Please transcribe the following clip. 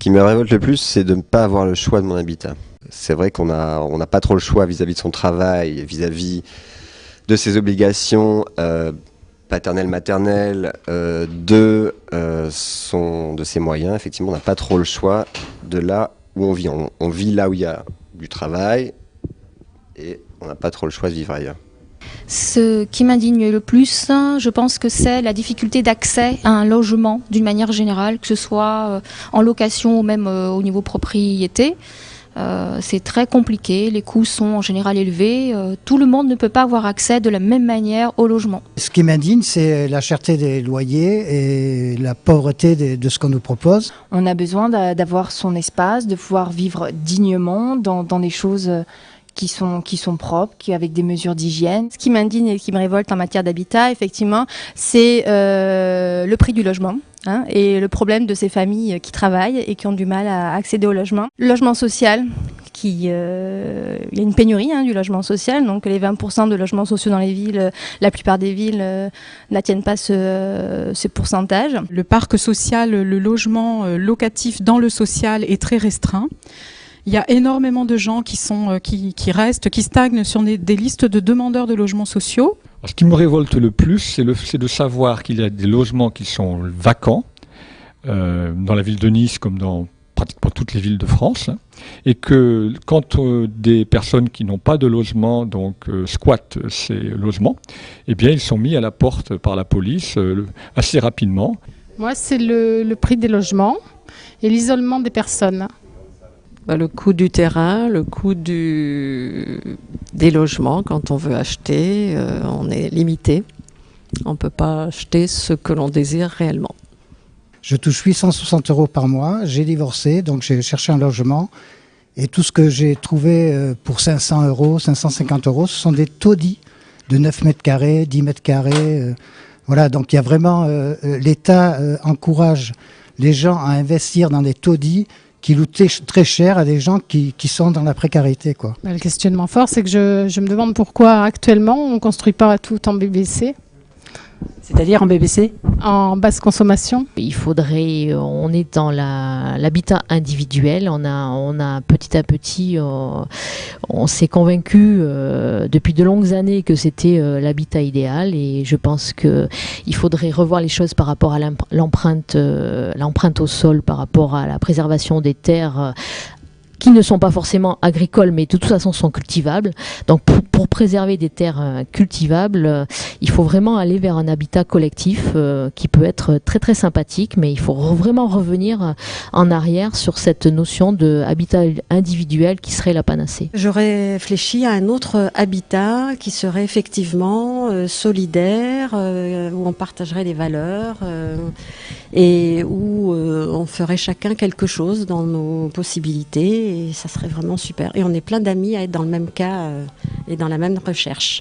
qui me révolte le plus, c'est de ne pas avoir le choix de mon habitat. C'est vrai on n'a pas trop le choix vis-à-vis de son travail, vis-à-vis de ses obligations paternelles, maternelles, de ses moyens. Effectivement, on n'a pas trop le choix de là où on vit. On vit là où il y a du travail et on n'a pas trop le choix de vivre ailleurs. Ce qui m'indigne le plus, je pense que c'est la difficulté d'accès à un logement d'une manière générale, que ce soit en location ou même au niveau propriété. C'est très compliqué, les coûts sont en général élevés, tout le monde ne peut pas avoir accès de la même manière au logement. Ce qui m'indigne, c'est la cherté des loyers et la pauvreté de ce qu'on nous propose. On a besoin d'avoir son espace, de pouvoir vivre dignement dans des choses qui sont propres, avec des mesures d'hygiène. Ce qui m'indigne et qui me révolte en matière d'habitat, effectivement, c'est le prix du logement. Et le problème de ces familles qui travaillent et qui ont du mal à accéder au logement. Le logement social, il y a une pénurie du logement social, donc les 20% de logements sociaux dans les villes, la plupart des villes n'atteignent pas ce pourcentage. Le parc social, le logement locatif dans le social est très restreint. Il y a énormément de gens qui restent, qui stagnent sur des listes de demandeurs de logements sociaux. Alors, ce qui me révolte le plus, c'est de savoir qu'il y a des logements qui sont vacants dans la ville de Nice comme dans pratiquement toutes les villes de France, et que quand des personnes qui n'ont pas de logement squattent ces logements, eh bien ils sont mis à la porte par la police assez rapidement. Moi, c'est le prix des logements et l'isolement des personnes. Le coût du terrain, le coût des logements. Quand on veut acheter, on est limité. On ne peut pas acheter ce que l'on désire réellement. Je touche 860 € par mois, j'ai divorcé, donc j'ai cherché un logement. Et tout ce que j'ai trouvé pour 500 €, 550 €, ce sont des taudis de 9 mètres carrés, 10 mètres carrés. Voilà, donc il y a vraiment... l'État encourage les gens à investir dans des taudis qui louent très cher à des gens qui sont dans la précarité, quoi. Le questionnement fort, c'est que je me demande pourquoi actuellement on ne construit pas tout en BBC. C'est-à-dire en BBC ? En basse consommation. On est dans l'habitat individuel, on a petit à petit, on s'est convaincu depuis de longues années que c'était l'habitat idéal, et je pense qu'il faudrait revoir les choses par rapport à l'empreinte au sol, par rapport à la préservation des terres qui ne sont pas forcément agricoles, mais de toute façon sont cultivables. Donc pour préserver des terres cultivables, il faut vraiment aller vers un habitat collectif qui peut être très très sympathique, mais il faut vraiment revenir en arrière sur cette notion de habitat individuel qui serait la panacée. J'aurais réfléchi à un autre habitat qui serait effectivement solidaire, où on partagerait des valeurs et où on ferait chacun quelque chose dans nos possibilités. Et ça serait vraiment super. Et on est plein d'amis à être dans le même cas et dans la même recherche.